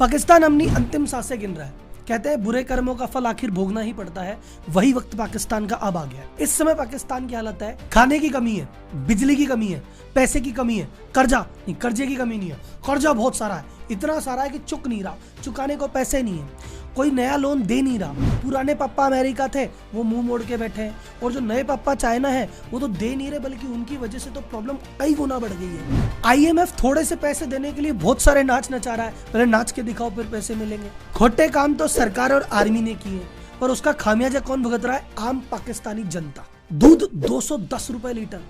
पाकिस्तान अपनी अंतिम सांसें गिन रहा है। कहते हैं बुरे कर्मों का फल आखिर भोगना ही पड़ता है। वही वक्त पाकिस्तान का अब आ गया है। इस समय पाकिस्तान की हालत है, खाने की कमी है, बिजली की कमी है, पैसे की कमी है, कर्जे की कमी नहीं है, कर्जा बहुत सारा है, इतना सारा है कि चुक नहीं रहा, चुकाने को पैसे नहीं है, कोई नया लोन दे नहीं रहा। पुराने पापा अमेरिका थे, वो मुंह मोड़ के बैठे हैं, और जो नए पापा चाइना है वो तो दे नहीं रहे, बल्कि उनकी वजह से तो प्रॉब्लम कई गुना बढ़ गई है। IMF थोड़े से पैसे देने के लिए बहुत सारे नाच नचा रहा है, पहले नाच के दिखाओ फिर पैसे मिलेंगे। खोटे काम तो सरकार और आर्मी ने किए, पर उसका खामियाजा कौन भुगत रहा है? आम पाकिस्तानी जनता। दूध 210 रुपए लीटर,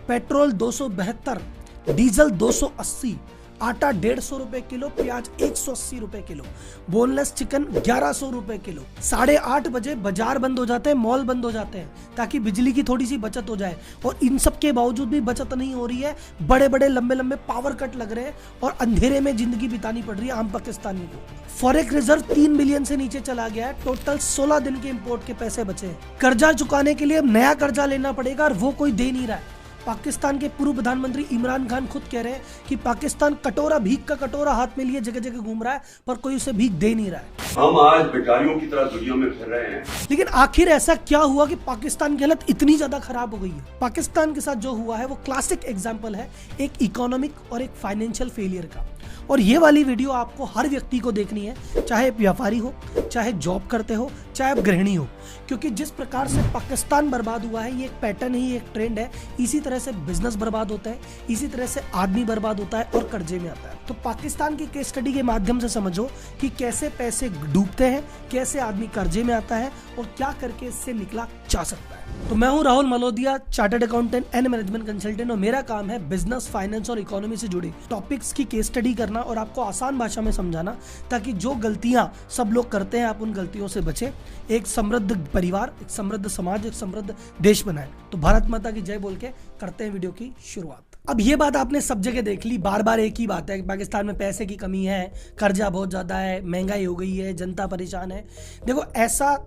पेट्रोल 272, डीजल 280, आटा 150 रुपए किलो, प्याज 180 रुपए किलो, बोनलेस चिकन 1100 रुपए किलो। 8:30 बजे बाजार बंद हो जाते हैं, मॉल बंद हो जाते हैं, ताकि बिजली की थोड़ी सी बचत हो जाए। और इन सब के बावजूद भी बचत नहीं हो रही है, बड़े बड़े लंबे लंबे पावर कट लग रहे हैं और अंधेरे में जिंदगी बितानी पड़ रही है आम पाकिस्तानी को। फॉरेक्स रिजर्व 3 बिलियन से नीचे चला गया है। टोटल 16 दिन के इंपोर्ट के पैसे बचे हैं। कर्जा चुकाने के लिए नया कर्जा लेना पड़ेगा और वो कोई दे नहीं रहा है। पाकिस्तान के पूर्व प्रधानमंत्री इमरान खान खुद कह रहे हैं कि पाकिस्तान कटोरा, भीख का कटोरा हाथ में लिए जगह जगह घूम रहा है, पर कोई उसे भीख दे नहीं रहा है। हम आज भिखारियों की तरह दुनिया में फिर रहे हैं। लेकिन आखिर ऐसा क्या हुआ कि पाकिस्तान की हालत इतनी ज्यादा खराब हो गई है? पाकिस्तान के साथ जो हुआ है वो क्लासिक एग्जाम्पल है एक इकोनॉमिक और एक फाइनेंशियल फेलियर का। और ये वाली वीडियो आपको हर व्यक्ति को देखनी है, चाहे व्यापारी हो, चाहे जॉब करते हो, चाहे आप गृहिणी हो, क्योंकि जिस प्रकार से पाकिस्तान बर्बाद हुआ है ये एक पैटर्न ही, एक ट्रेंड है। इसी तरह से बिजनेस बर्बाद होता है, इसी तरह से आदमी बर्बाद होता है और कर्जे में आता है। तो पाकिस्तान की केस स्टडी के माध्यम से समझो कि कैसे पैसे डूबते हैं, कैसे आदमी कर्जे में आता है और क्या करके इससे निकला जा सकता है। तो मैं हूं Rahul Malodiya, chartered accountant and management consultant, और मेरा काम है बिजनेस, फाइनेंस और इकोनॉमी से जुड़े टॉपिक्स की केस स्टडी करना और आपको आसान भाषा में समझाना, ताकि जो गलतियां सब लोग करते हैं आप उन गलतियों से बचें, एक समृद्ध परिवार, एक समृद्ध समाज, एक समृद्ध देश बनाएं। तो भारत माता की जय बोल के करते हैं वीडियो की शुरुआत। अब ये बात आपने सब जगह देख ली, बार बार एक ही बात है कि पाकिस्तान में पैसे की कमी है, कर्जा बहुत ज्यादा है, महंगाई हो गई है, जनता परेशान है। देखो, ऐसा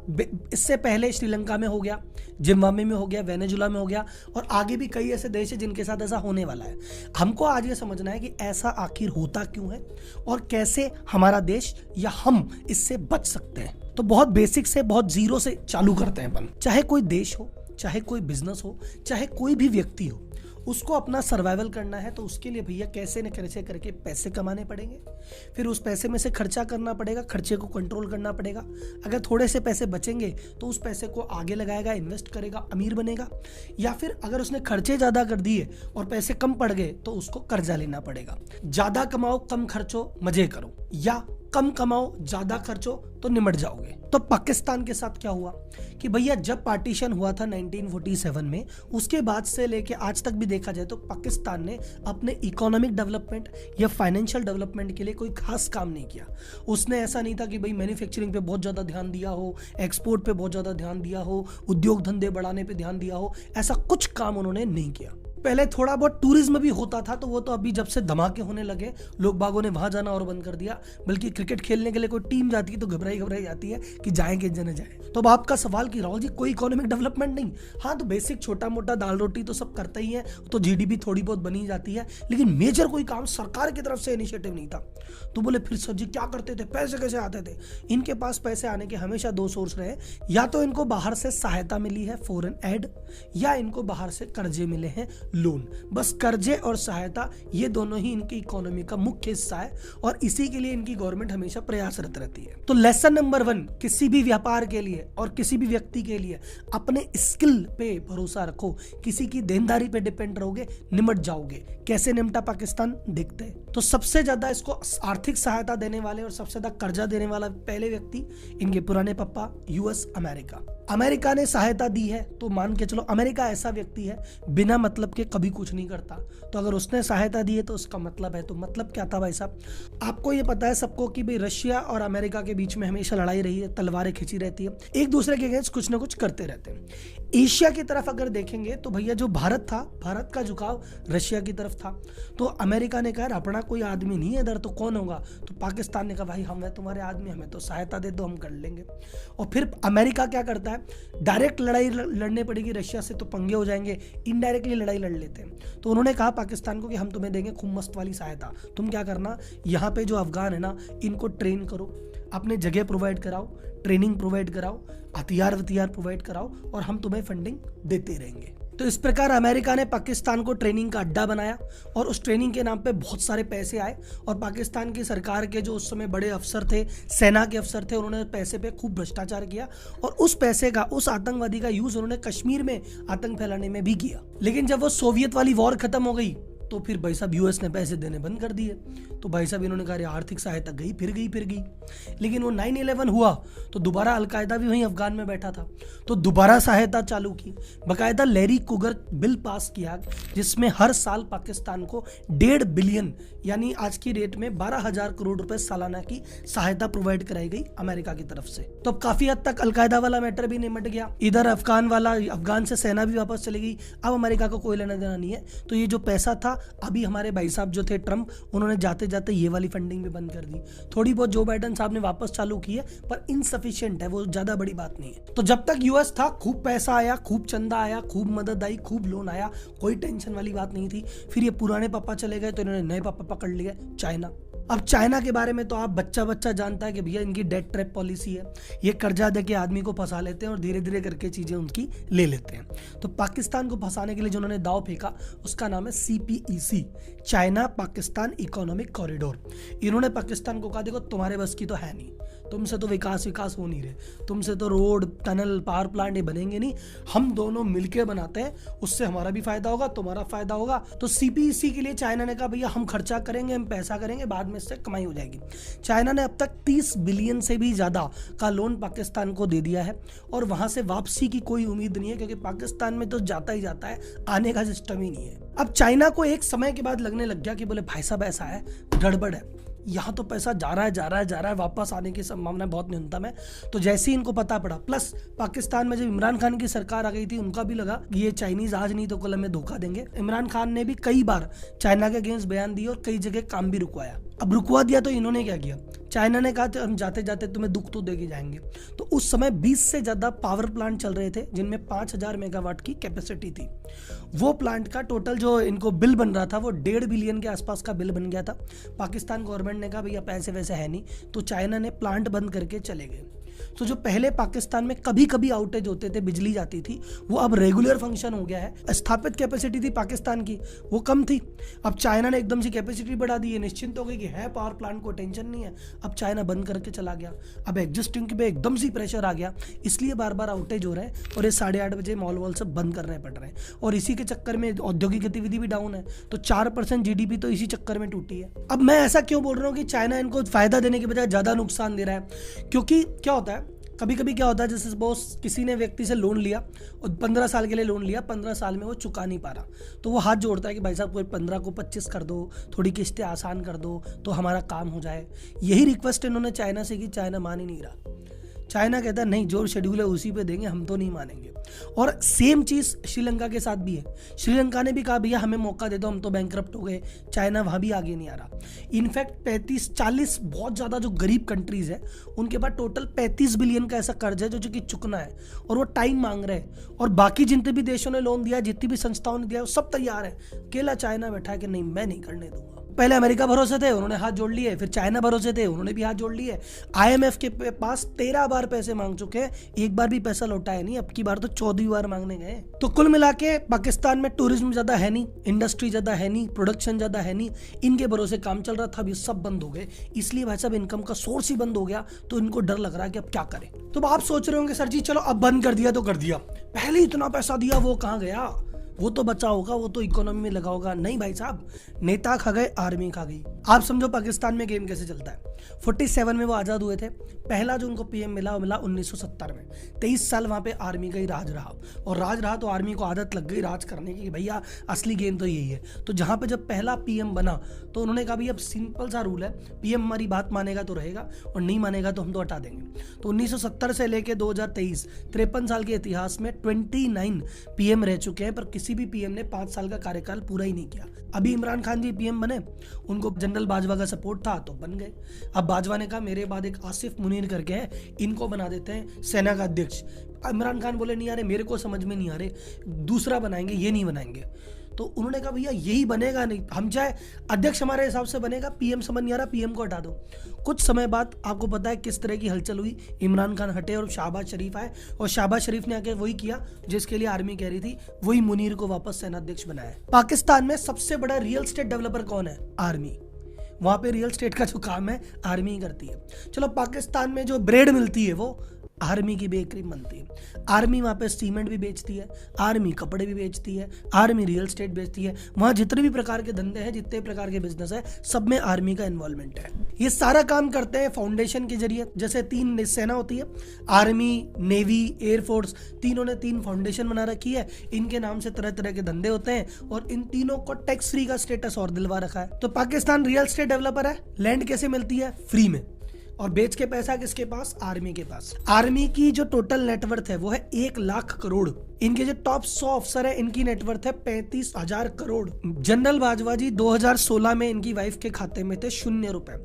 इससे पहले श्रीलंका में हो गया, जिम्बाब्वे में हो गया, वेनेजुला में हो गया, और आगे भी कई ऐसे देश है जिनके साथ ऐसा होने वाला है। हमको आज ये समझना है कि ऐसा आखिर होता क्यों है और कैसे हमारा देश या हम इससे बच सकते हैं। तो बहुत बेसिक से, बहुत जीरो से चालू करते हैं अपन। चाहे कोई देश हो, चाहे कोई बिजनेस हो, चाहे कोई भी व्यक्ति हो, उसको अपना सर्वाइवल करना है तो उसके लिए भैया कैसे न कैसे करके पैसे कमाने पड़ेंगे, फिर उस पैसे में से खर्चा करना पड़ेगा, खर्चे को कंट्रोल करना पड़ेगा। अगर थोड़े से पैसे बचेंगे तो उस पैसे को आगे लगाएगा, इन्वेस्ट करेगा, अमीर बनेगा। या फिर अगर उसने खर्चे ज़्यादा कर दिए और पैसे कम पड़ गए तो उसको कर्जा लेना पड़ेगा। ज़्यादा कमाओ कम खर्चो मजे करो, या कम कमाओ ज्यादा खर्चो तो निमट जाओगे। तो पाकिस्तान के साथ क्या हुआ कि भैया जब पार्टीशन हुआ था 1947 में, उसके बाद से लेके आज तक भी देखा जाए तो पाकिस्तान ने अपने इकोनॉमिक डेवलपमेंट या फाइनेंशियल डेवलपमेंट के लिए कोई खास काम नहीं किया। उसने ऐसा नहीं था कि भाई मैन्युफैक्चरिंग पे बहुत ज्यादा ध्यान दिया हो, एक्सपोर्ट पे बहुत ज्यादा ध्यान दिया हो, उद्योग धंधे बढ़ाने पे ध्यान दिया हो, ऐसा कुछ काम उन्होंने नहीं किया। पहले थोड़ा बहुत टूरिज्म भी होता था, तो वो तो अभी जब से धमाके होने लगे लोग बागों ने वहां जाना और बंद कर दिया। बल्कि क्रिकेट खेलने के लिए कोई टीम जाती है तो घबराई जाती है कि जाएंगे जने जाए। तो अब आपका सवाल कि राहुल जी कोई इकोनॉमिक डेवलपमेंट नहीं? हाँ, तो बेसिक छोटा मोटा दाल रोटी तो सब करते ही है, तो GDP थोड़ी बहुत बनी जाती है, लेकिन मेजर कोई काम सरकार की तरफ से इनिशिएटिव नहीं था। तो बोले फिर सर जी क्या करते थे, पैसे कैसे आते थे? इनके पास पैसे आने के हमेशा दो सोर्स रहे, या तो इनको बाहर से सहायता मिली है, फॉरेन एड, या इनको बाहर से कर्जे मिले हैं, लोन। बस कर्जे और सहायता, ये दोनों ही इनकी इकोनॉमी का मुख्य हिस्सा है और इसी के लिए इनकी गवर्नमेंट हमेशा प्रयासरत रहती है। तो लेसन नंबर 1, किसी भी व्यापार के लिए और किसी भी व्यक्ति के लिए अपने स्किल पे भरोसा रखो। किसी की देनदारी पे डिपेंड रहोगे, निमट जाओगे। कैसे निमटा पाकिस्तान देखते हैं। तो सबसे ज्यादा इसको आर्थिक सहायता देने वाले और सबसे ज्यादा कर्जा देने वाला पहले व्यक्ति इनके पुराने पापा, US, अमेरिका ने सहायता दी है। तो मान के चलो अमेरिका ऐसा व्यक्ति है बिना मतलब के कभी कुछ नहीं करता, तो अगर उसने सहायता दी है तो उसका मतलब है। तो मतलब क्या था भाई साहब? आपको ये पता है सबको कि भाई रशिया और अमेरिका के बीच में हमेशा लड़ाई रही है, तलवारें खींची रहती है, एक दूसरे के अगेंस्ट कुछ ना कुछ करते रहते हैं। एशिया की तरफ अगर देखेंगे तो भैया जो भारत था, भारत का झुकाव रशिया की तरफ था। तो अमेरिका ने कहा अपना कोई आदमी नहीं है इधर, तो कौन होगा? तो पाकिस्तान ने कहा भाई हम है तुम्हारे आदमी, हमें तो सहायता दे दो, हम कर लेंगे। और फिर अमेरिका क्या करता है, डायरेक्ट लड़ाई लड़ने पड़ेगी रशिया से तो पंगे हो जाएंगे, इनडायरेक्टली लड़ाई लड़ लेते हैं। तो उन्होंने कहा पाकिस्तान को कि हम तुम्हें देंगे खूब मस्त वाली सहायता, तुम क्या करना, यहाँ पे जो अफगान है ना इनको ट्रेन करो, अपने जगह प्रोवाइड कराओ, ट्रेनिंग प्रोवाइड कराओ, हथियार प्रोवाइड कराओ और हम तुम्हें फंडिंग देते रहेंगे। तो इस प्रकार अमेरिका ने पाकिस्तान को ट्रेनिंग का अड्डा बनाया और उस ट्रेनिंग के नाम पे बहुत सारे पैसे आए और पाकिस्तान की सरकार के जो उस समय बड़े अफसर थे, सेना के अफसर थे, उन्होंने पैसे पे खूब भ्रष्टाचार किया और उस पैसे का, उस आतंकवादी का यूज उन्होंने कश्मीर में आतंक फैलाने में भी किया। लेकिन जब वो सोवियत वाली वॉर खत्म हो गई तो फिर भाई साहब यूएस ने पैसे देने बंद कर दिए। तो भाई साहब इन्होंने कहा आर्थिक सहायता गई फिर गई। लेकिन वो 9/11 हुआ तो दोबारा अलकायदा भी वहीं अफगान में बैठा था, तो दोबारा सहायता चालू की। बाकायदा लैरी कुगर बिल पास किया जिसमें हर साल पाकिस्तान को 1.5 बिलियन यानी आज की रेट में 12,000 करोड़ रुपए सालाना की सहायता प्रोवाइड कराई गई अमेरिका की तरफ से। तो अब काफी हद तक अलकायदा वाला मैटर भी निमट गया, इधर अफगान से सेना भी वापस चली गई। अब अमेरिका को कोई लेना देना नहीं है। तो ये जो पैसा था अभी हमारे भाई साहब जो थे ट्रंप, उन्होंने जाते जाते ये वाली फंडिंग भी बंद कर दी। थोड़ी बहुत जो बाइडेन साहब ने वापस चालू की है पर इनसफिशिएंट है, वो ज्यादा बड़ी बात नहीं है। तो जब तक यूएस था खूब पैसा आया, खूब चंदा आया, खूब मदद आई, खूब लोन आया, कोई टेंशन वाली बात नहीं थी। फिर ये पुराने पापा चले गए तो इन्होंने नए पापा पकड़ लिए, चाइना। अब चाइना के बारे में तो आप बच्चा जानता है कि भैया इनकी डेट ट्रैप पॉलिसी है, ये कर्जा देके आदमी को फंसा लेते हैं और धीरे धीरे करके चीजें उनकी ले लेते हैं। तो पाकिस्तान को फंसाने के लिए जो उन्होंने दाव फेंका उसका नाम है CPEC, China Pakistan economic corridor. इन्होंने पाकिस्तान को कहा देखो तुम्हारे बस की तो है नहीं, तुमसे तो विकास हो नहीं रहे, तुमसे तो रोड, टनल, पावर प्लांट ये बनेंगे नहीं, हम दोनों मिलके बनाते हैं, उससे हमारा भी फायदा होगा, तुम्हारा फायदा होगा। तो CPEC के लिए चाइना ने कहा भैया हम खर्चा करेंगे, हम पैसा करेंगे, बाद में इससे कमाई हो जाएगी। चाइना ने अब तक 30 बिलियन से भी ज्यादा का लोन पाकिस्तान को दे दिया है और वहां से वापसी की कोई उम्मीद नहीं है क्योंकि पाकिस्तान में तो जाता ही जाता है, आने का सिस्टम ही नहीं है। अब चाइना को एक समय के बाद लगने लग गया कि बोले भाई साहब ऐसा है, गड़बड़ है, यहाँ तो पैसा जा रहा है, वापस आने की संभावना बहुत न्यूनतम है। तो जैसे ही इनको पता पड़ा, प्लस पाकिस्तान में जब इमरान खान की सरकार आ गई थी उनका भी लगा कि ये चाइनीज आज नहीं तो कल हमें धोखा देंगे। इमरान खान ने भी कई बार चाइना के अगेंस्ट बयान दिए और कई जगह काम भी रुकवाया। अब रुकवा दिया तो इन्होंने क्या किया, चाइना ने कहा हम जाते जाते तुम्हें दुख तो देके जाएंगे। तो उस समय 20 से ज्यादा पावर प्लांट चल रहे थे जिनमें 5,000 मेगावाट की कैपेसिटी थी। वो प्लांट का टोटल जो इनको बिल बन रहा था वो 1.5 बिलियन के आसपास का बिल बन गया था। पाकिस्तान गवर्नमेंट ने कहा भैया पैसे वैसे है नहीं, तो चाइना ने प्लांट बंद करके चले गए। तो जो पहले पाकिस्तान में कभी कभी आउटेज होते थे, बिजली जाती थी, वो अब रेगुलर फंक्शन हो गया है। स्थापित कैपेसिटी थी पाकिस्तान की, वो कम थी, अब चाइना ने एकदम से कैपेसिटी बढ़ा दी है, निश्चिंत हो गई कि है पावर प्लांट को टेंशन नहीं है। अब चाइना बंद करके चला गया, अब एग्जिस्टिंग पे एकदम से प्रेशर आ गया, इसलिए बार बार आउटेज हो रहे हैं और ये 8:30 बजे मॉल वॉल सब बंद करने पड़ रहे हैं। और इसी के चक्कर में औद्योगिक गतिविधि भी डाउन है, तो 4% GDP तो इसी चक्कर में टूटी है। अब मैं ऐसा क्यों बोल रहा हूँ कि चाइना इनको फायदा देने के बजाय ज्यादा नुकसान दे रहा है, क्योंकि क्या होता है कभी कभी क्या होता है, जैसे बॉस किसी ने व्यक्ति से लोन लिया और 15 साल के लिए लोन लिया, 15 साल में वो चुका नहीं पा रहा, तो वो हाथ जोड़ता है कि भाई साहब कोई 15 को 25 कर दो, थोड़ी किस्तें आसान कर दो तो हमारा काम हो जाए। यही रिक्वेस्ट इन्होंने चाइना से की, चाइना मान ही नहीं रहा। चाइना कहता है नहीं, जो शेड्यूल है उसी पे देंगे, हम तो नहीं मानेंगे। और सेम चीज श्रीलंका के साथ भी है। श्रीलंका ने भी कहा भैया हमें मौका दे दो, हम तो बैंकरप्ट हो गए। चाइना वहां भी आगे नहीं आ रहा। इनफैक्ट 35-40 बहुत ज्यादा जो गरीब कंट्रीज है उनके पास टोटल 35 बिलियन का ऐसा कर्ज है जो कि चुकना है और वो टाइम मांग रहे हैं। और बाकी जितने भी देशों ने लोन दिया, जितनी भी संस्थाओं ने दिया, वो सब तैयार है। अकेला चाइना बैठा है कि नहीं मैं नहीं करने दूंगा। पहले अमेरिका भरोसे थे, उन्होंने हाथ जोड़ लिए, फिर चाइना भरोसे थे, उन्होंने भी हाथ जोड़ लिए। IMF के पास 13 बार पैसे मांग चुके हैं, एक बार भी पैसा लौटाया नहीं, अब की बार तो 14वीं बार मांगने गए। तो कुल मिला के पाकिस्तान में टूरिज्म ज्यादा है नहीं, इंडस्ट्री ज्यादा है नहीं, प्रोडक्शन ज्यादा है नहीं, इनके भरोसे काम चल रहा था, अब ये सब बंद हो गए। इसलिए भाई साहब इनकम का सोर्स ही बंद हो गया, तो इनको डर लग रहा है कि अब क्या करें। तो आप सोच रहे होंगे सर जी चलो अब बंद कर दिया तो कर दिया, पहले इतना पैसा दिया वो कहाँ गया, वो तो बचा होगा, वो तो इकोनॉमी में लगा होगा। नहीं भाई साहब, नेता खा गए, आर्मी खा गई। आप समझो पाकिस्तान में गेम कैसे चलता है। 47 में वो आज़ाद हुए थे, पहला जो उनको PM मिला वो मिला 1970 में। 23 साल वहाँ पे आर्मी का ही राज रहा, और राज रहा तो आर्मी को आदत लग गई राज करने की कि भैया असली गेम तो यही है। तो जहाँ पे जब पहला PM बना तो उन्होंने कहा भैया अब सिंपल सा रूल है, PM हमारी बात मानेगा तो रहेगा और नहीं मानेगा तो हम तो हटा देंगे। तो 1970 से लेके 2023 53 साल के इतिहास में 29 PM रह चुके हैं, पर किसी भी PM ने 5 साल का कार्यकाल पूरा ही नहीं किया। अभी इमरान खान जी PM बने, उनको जनरल बाजवा का सपोर्ट था तो बन गए। अब बाजवा ने कहा मेरे बाद एक आसिफ मुनीर करके है, इनको बना देते हैं सेना का अध्यक्ष। इमरान खान बोले नहीं आ रहे, मेरे को समझ में नहीं आ रहे, दूसरा बनाएंगे, ये नहीं बनाएंगे। तो उन्होंने कहा भैया यही बनेगा नहीं, हम चाहे अध्यक्ष हमारे हिसाब से बनेगा, पीएम समझ नहीं आ रहा, पीएम को हटा दो। कुछ समय बाद आपको पता है किस तरह की हलचल हुई, इमरान खान हटे और शाहबाज शरीफ आए, और शाहबाज शरीफ ने आके वही किया जिसके लिए आर्मी कह रही थी, वही मुनीर को वापस सेनाध्यक्ष बनाया। पाकिस्तान में सबसे बड़ा रियल एस्टेट डेवलपर कौन है? आर्मी। वहां पे रियल एस्टेट का जो काम है आर्मी ही करती है। चलो पाकिस्तान में जो ब्रेड मिलती है वो आर्मी की बेकरी बनती है। आर्मी वहाँ पे सीमेंट भी बेचती है, आर्मी कपड़े भी बेचती है, आर्मी रियल एस्टेट बेचती है। वहाँ जितने भी प्रकार के धंधे हैं, जितने प्रकार के बिजनेस है, सब में आर्मी का इन्वॉल्वमेंट है। ये सारा काम करते हैं फाउंडेशन के जरिए। जैसे 3 सेना होती है, आर्मी, नेवी, एयरफोर्स, तीनों ने 3 फाउंडेशन बना रखी है। इनके नाम से तरह तरह के धंधे होते हैं और इन तीनों को टैक्स फ्री का स्टेटस और दिलवा रखा है। तो पाकिस्तान रियल एस्टेट डेवलपर है। लैंड कैसे मिलती है? फ्री में। और बेच के पैसा किसके पास? आर्मी के पास। आर्मी की जो टोटल नेटवर्थ है वो है 1 लाख करोड़। इनके जो टॉप 100 अफसर है, इनकी नेटवर्थ है 35,000 करोड़। जनरल बाजवा जी 2016 में इनकी वाइफ के खाते में थे 0 रुपए।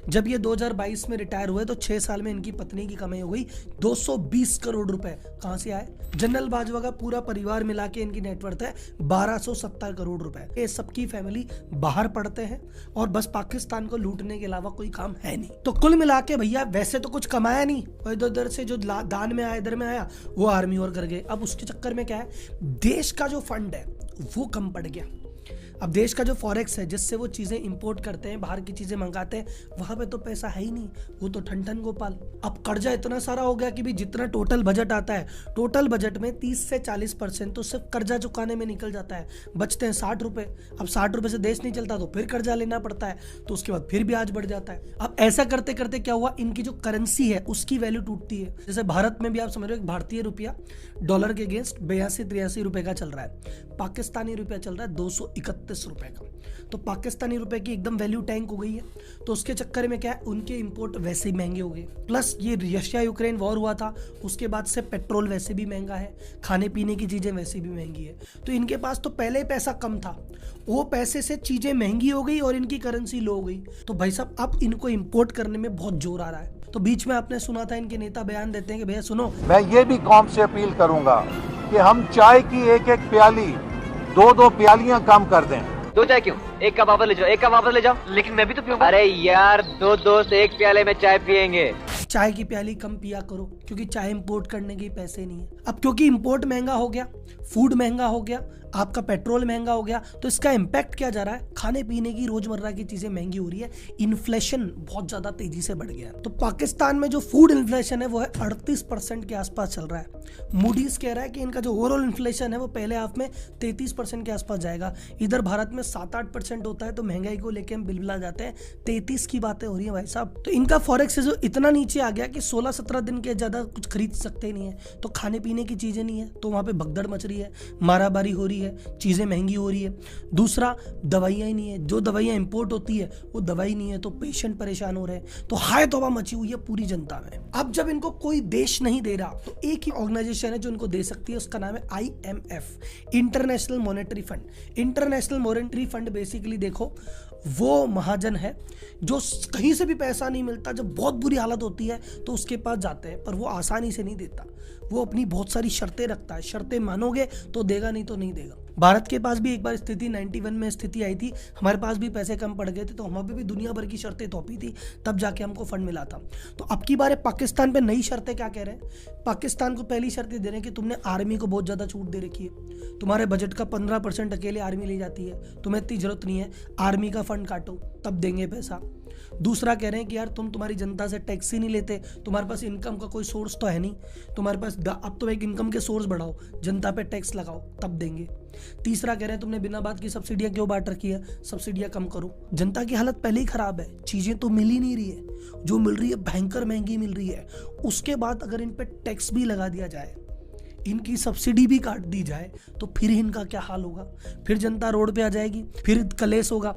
जब ये 2022 में रिटायर हुए तो 6 साल में इनकी पत्नी की कमाई हो गई 220 करोड़ रुपए। कहां से आए? जनरल बाजवा का पूरा परिवार मिला के इनकी नेटवर्थ है 1270 करोड़ रुपए। ये सबकी फैमिली बाहर पढ़ते हैं और बस पाकिस्तान को लूटने के अलावा कोई काम है नहीं। तो कुल मिला के भैया वैसे तो कुछ कमाया नहीं, और इधर से जो दान में आया, इधर में आया, वो आर्मी और कर गए। अब उसके चक्कर में क्या है, देश का जो फंड है वो कम पड़ गया। अब देश का जो फॉरेक्स है, जिससे वो चीजें इंपोर्ट करते हैं, बाहर की चीजें मंगाते हैं, वहां पे तो पैसा है ही नहीं, वो तो ठन ठन गोपाल। अब कर्जा इतना सारा हो गया कि भी जितना टोटल बजट आता है, टोटल बजट में 30 से 40% तो सिर्फ कर्जा चुकाने में निकल जाता है, बचते हैं 60 रुपए। अब 60 रुपए से देश नहीं चलता तो फिर कर्जा लेना पड़ता है, तो उसके बाद फिर ब्याज बढ़ जाता है। अब ऐसा करते करते क्या हुआ, इनकी जो करेंसी है उसकी वैल्यू टूटती है। जैसे भारत में भी आप समझ रहे हो, भारतीय रुपया डॉलर के अगेंस्ट 82-83 रुपए का चल रहा है, पाकिस्तानी रुपया चल रहा है 231 रुपए का। तो पाकिस्तानी रुपए की एकदम वैल्यू टैंक हो गई है। तो उसके चक्कर में क्या है, उनके इंपोर्ट वैसे ही महंगे हो गए। प्लस ये रशिया यूक्रेन वॉर हुआ था, उसके बाद से पेट्रोल वैसे भी महंगा है, खाने पीने की चीजें वैसे भी महंगी है। तो इनके पास तो पहले ही पैसा कम था, वो पैसे से चीजें महंगी हो गई और इनकी करेंसी लो हो गई। तो भाई साहब अब इनको इंपोर्ट करने में बहुत जोर आ रहा है। तो बीच में आपने सुना था इनके नेता बयान देते हैं कि भैया सुनो, मैं ये भी कौम से अपील करूंगा कि हम चाय की 1-1 प्याली 2-2 प्यालियां कम कर दें। 2 चाय क्यों? 1 कप वापस ले जाओ, 1 कप वापस ले जाओ। लेकिन मैं भी तो पीऊंगा। अरे यार, 2 दोस्त 1 प्याले में चाय पियेंगे। चाय की प्याली कम पिया करो, क्योंकि चाय इंपोर्ट करने के पैसे नहीं है। अब क्योंकि इंपोर्ट महंगा हो गया, फूड महंगा हो गया, आपका पेट्रोल महंगा हो गया, तो इसका इम्पैक्ट क्या जा रहा है, खाने पीने की रोजमर्रा की चीजें महंगी हो रही है, इन्फ्लेशन बहुत ज्यादा तेजी से बढ़ गया। तो पाकिस्तान में जो फूड इन्फ्लेशन है वो है 38% के आसपास चल रहा है। मूडीज कह रहा है कि इनका जो ओवरऑल इन्फ्लेशन है वो पहले हाफ में 33% के आसपास जाएगा। इधर भारत में 7-8% होता है, तो महंगाई को लेकर हम बिलबिला जाते हैं, 33 की बातें हो रही है भाई साहब। तो इनका फॉरेक्स जो इतना नीचे आ गया कि 16-17 दिन के ज्यादा कुछ खरीद सकते नहीं है। तो खाने पीने की चीजें नहीं है, तो वहां पे भगदड़ मच रही है, मारामारी हो रही है, चीजें महंगी हो रही है। दूसरा, दवाइयां ही नहीं है, जो दवाइयां इंपोर्ट होती है वो दवाई नहीं है, तो पेशेंट परेशान हो रहे हैं। तो हाय तौबा मची हुई है पूरी जनता में। अब जब इनको कोई देश नहीं दे रहा, तो एक ही ऑर्गेनाइजेशन है जो इनको दे सकती है, उसका नाम है IMF, international monetary fund. International monetary fund basically देखो वो महाजन है जो कहीं से भी पैसा नहीं मिलता, जब बहुत बुरी हालत होती है तो उसके पास जाते हैं, पर वो आसानी से नहीं देता, वो अपनी बहुत सारी शर्तें रखता है। शर्तें मानोगे तो देगा, नहीं तो नहीं देगा। भारत के पास भी एक बार स्थिति 91 में स्थिति आई थी, हमारे पास भी पैसे कम पड़ गए थे, तो हमारे भी दुनिया भर की शर्तें थोपी थी, तब जाके हमको फंड मिला था। तो अब की बार पाकिस्तान पे नई शर्तें क्या कह रहे हैं, पाकिस्तान को पहली शर्त दे रहे हैं कि तुमने आर्मी को बहुत ज्यादा छूट दे रखी है, तुम्हारे बजट का 15% अकेले आर्मी ले जाती है, तुम्हें इतनी जरूरत नहीं है, आर्मी का फंड काटो तब देंगे पैसा। दूसरा कह रहे हैं कि यार तुम्हारी जनता से टैक्स ही नहीं लेते, तुम्हारे पास इनकम का कोई सोर्स तो है नहीं, तुम्हारे पास अब तो एक इनकम के सोर्स बढ़ाओ, जनता पे टैक्स लगाओ तब देंगे। तीसरा कह रहे हैं तुमने बिना बात की सब्सिडियां क्यों बांट रखी है, सब्सिडियां कम करो। जनता की हालत पहले ही खराब है, चीजें तो मिल ही नहीं रही है, जो मिल रही है भयंकर महंगी मिल रही है। उसके बाद अगर इन पे टैक्स भी लगा दिया जाए, इनकी सब्सिडी भी काट दी जाए, तो फिर इनका क्या हाल होगा, फिर जनता रोड पे आ जाएगी, फिर कलेश होगा।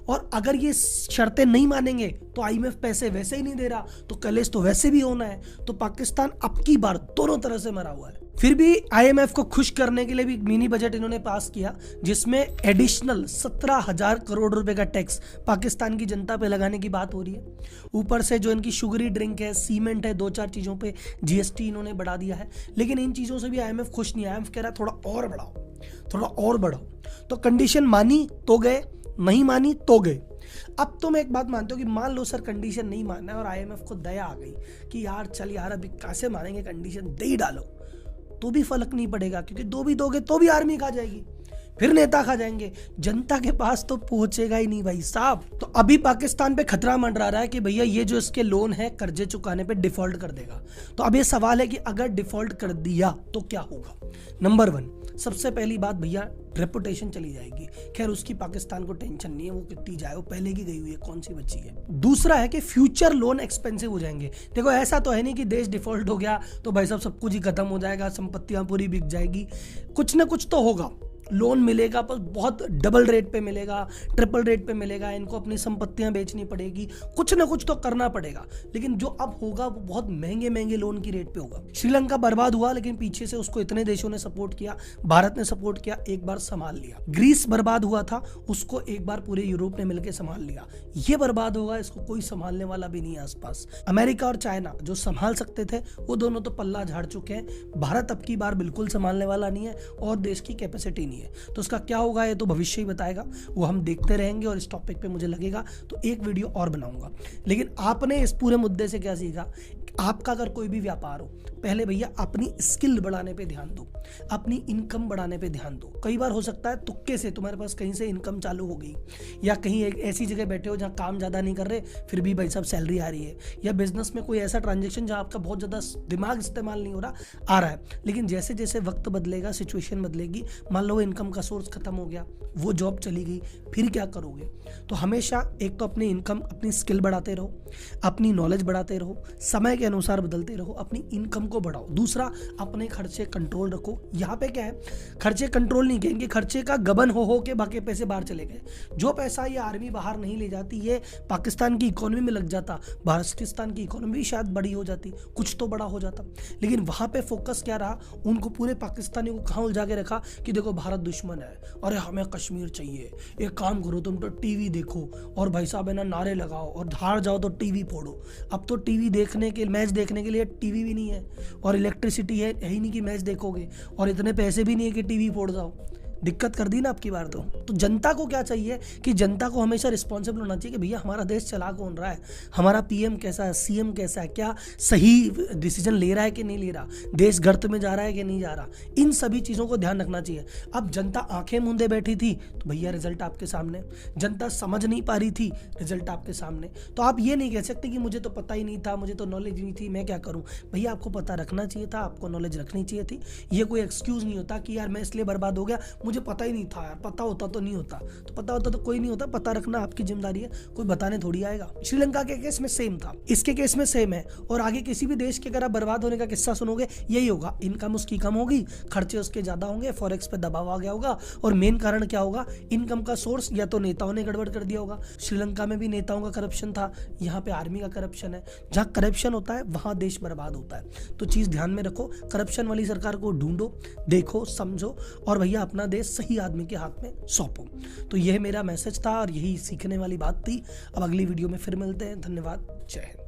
और अगर ये शर्तें नहीं मानेंगे तो IMF पैसे वैसे ही नहीं दे रहा, तो कलेश तो वैसे भी होना है। तो पाकिस्तान अब की बार दोनों तरह से मरा हुआ है। फिर भी आईएमएफ को खुश करने के लिए भी मिनी बजट इन्होंने पास किया, जिसमें एडिशनल 17,000 करोड़ रुपए का टैक्स पाकिस्तान की जनता पे लगाने की बात हो रही है। ऊपर से जो इनकी शुगरी ड्रिंक है, सीमेंट है, 2-4 चीजों पे जीएसटी इन्होंने बढ़ा दिया है। लेकिन इन चीजों से भी आईएमएफ खुश नहीं है। आईएमएफ कह रहा है थोड़ा और बढ़ाओ, थोड़ा और बढ़ाओ। तो कंडीशन मानी तो गए, नहीं मानी तो गए। अब तो मैं एक बात मानता हूँ कि मान लो सर कंडीशन नहीं मानना है और आईएमएफ को दया आ गई कि यार चल यार अभी कैसे मानेंगे, कंडीशन दे ही डालो, तो भी फर्क नहीं पड़ेगा, क्योंकि दो भी दोगे तो भी आर्मी खा जाएगी, फिर नेता खा जाएंगे, जनता के पास तो पहुंचेगा ही नहीं भाई साहब। तो अभी पाकिस्तान पे खतरा मंडरा रहा है कि भैया ये जो इसके लोन है कर्जे चुकाने पे डिफॉल्ट कर देगा। तो अब ये सवाल है कि अगर डिफॉल्ट कर दिया तो क्या होगा। नंबर 1, सबसे पहली बात भैया रेपुटेशन चली जाएगी। खैर उसकी पाकिस्तान को टेंशन नहीं है, वो कितनी जाए, वो पहले की गई हुई है, कौन सी बची है। दूसरा है कि फ्यूचर लोन एक्सपेंसिव हो जाएंगे। देखो ऐसा तो है नहीं कि देश डिफॉल्ट हो गया तो भाई साहब सब कुछ ही खत्म हो जाएगा, संपत्तियां पूरी बिक जाएगी, कुछ ना कुछ तो होगा। लोन मिलेगा पर बहुत डबल रेट पे मिलेगा, ट्रिपल रेट पे मिलेगा, इनको अपनी संपत्तियां बेचनी पड़ेगी, कुछ ना कुछ तो करना पड़ेगा। लेकिन जो अब होगा वो बहुत महंगे महंगे लोन की रेट पे होगा। श्रीलंका बर्बाद हुआ लेकिन पीछे से उसको इतने देशों ने सपोर्ट किया, भारत ने सपोर्ट किया, एक बार संभाल लिया। ग्रीस बर्बाद हुआ था, उसको एक बार पूरे यूरोप ने मिलकर संभाल लिया। ये बर्बाद होगा, इसको कोई संभालने वाला भी नहीं है आसपास। अमेरिका और चाइना जो संभाल सकते थे वो दोनों तो पल्ला झाड़ चुके हैं। भारत अब की बार बिल्कुल संभालने वाला नहीं है और देश की कैपेसिटी है। तो उसका क्या होगा ये तो भविष्य ही बताएगा, वो हम देखते रहेंगे। और इस टॉपिक पे मुझे लगेगा तो एक वीडियो और बनाऊंगा। लेकिन आपने इस पूरे मुद्दे से क्या सीखा, आपका अगर कोई भी व्यापार हो, पहले भैया अपनी स्किल बढ़ाने पे ध्यान दो, अपनी इनकम बढ़ाने पे ध्यान दो। कई बार हो सकता है तुक्के से तुम्हारे पास कहीं से इनकम चालू हो गई, या कहीं एक ऐसी जगह बैठे हो जहाँ काम ज़्यादा नहीं कर रहे फिर भी भाई साहब सैलरी आ रही है, या बिजनेस में कोई ऐसा ट्रांजेक्शन जहाँ आपका बहुत ज़्यादा दिमाग इस्तेमाल नहीं हो रहा, आ रहा है। लेकिन जैसे जैसे वक्त बदलेगा, सिचुएशन बदलेगी, मान लो इनकम का सोर्स खत्म हो गया, वो जॉब चली गई, फिर क्या करोगे। तो हमेशा एक तो अपनी इनकम, अपनी स्किल बढ़ाते रहो, अपनी नॉलेज बढ़ाते रहो, समय के अनुसार बदलते रहो, अपनी इनकम को बढ़ाओ। दूसरा, अपने खर्चे कंट्रोल रखो। यहाँ पे क्या है, खर्चे कंट्रोल नहीं कहेंगे, खर्चे का गबन हो के बाकी पैसे बाहर चले गए। जो पैसा ये आर्मी बाहर नहीं ले जाती, ये पाकिस्तान की इकोनॉमी में लग जाता, पाकिस्तान की इकोनॉमी भी शायद बड़ी हो जाती, कुछ तो बड़ा हो जाता। लेकिन वहाँ पे फोकस क्या रहा, उनको पूरे पाकिस्तानियों को कहाँ उलझा के रखा कि देखो भारत दुश्मन है, अरे हमें कश्मीर चाहिए, एक काम करो तुम तो टीवी देखो और भाई साहब है ना नारे लगाओ, और धार जाओ तो टीवी फोड़ो। अब तो टीवी देखने के, मैच देखने के लिए टीवी भी नहीं है और इलेक्ट्रिसिटी है ही नहीं कि मैच देखोगे, और इतने पैसे भी नहीं है कि टीवी फोड़ जाओ। दिक्कत कर दी ना आपकी बार। तो जनता को क्या चाहिए कि जनता को हमेशा रिस्पॉन्सिबल होना चाहिए कि भैया हमारा देश चला कौन रहा है, हमारा पीएम कैसा है, सीएम कैसा है, क्या सही डिसीजन ले रहा है कि नहीं ले रहा, देश गर्त में जा रहा है कि नहीं जा रहा, इन सभी चीज़ों को ध्यान रखना चाहिए। अब जनता आंखें मूंदे बैठी थी तो भैया रिजल्ट आपके सामने, जनता समझ नहीं पा रही थी, रिजल्ट आपके सामने। तो आप ये नहीं कह सकते कि मुझे तो पता ही नहीं था, मुझे तो नॉलेज नहीं थी, मैं क्या करूँ। भैया आपको पता रखना चाहिए था, आपको नॉलेज रखनी चाहिए थी। ये कोई एक्सक्यूज़ नहीं होता कि यार मैं इसलिए बर्बाद हो गया, मुझे पता ही नहीं था यार, पता होता तो नहीं होता, तो पता होता तो कोई नहीं होता। पता रखना आपकी जिम्मेदारी है, कोई बताने थोड़ी आएगा। श्रीलंका के केस में सेम था, इसके केस में सेम है, और आगे किसी भी देश के अगर आप बर्बाद होने का किस्सा सुनोगे यही होगा। इनकम उसकी कम होगी, खर्चे उसके ज्यादा होंगे, फॉरेक्स पे दबाव आ गया होगा, और मेन कारण क्या होगा, इनकम का सोर्स या तो नेताओं ने गड़बड़ कर दिया होगा। श्रीलंका में भी नेताओं का करप्शन था, यहाँ पे आर्मी का करप्शन है। जहाँ करप्शन होता है वहां देश बर्बाद होता है। तो चीज ध्यान में रखो, करप्शन वाली सरकार को ढूंढो, देखो, समझो, और भैया अपना देश सही आदमी के हाथ में सौंपो। तो यह मेरा मैसेज था और यही सीखने वाली बात थी। अब अगली वीडियो में फिर मिलते हैं। धन्यवाद, जय हिंद।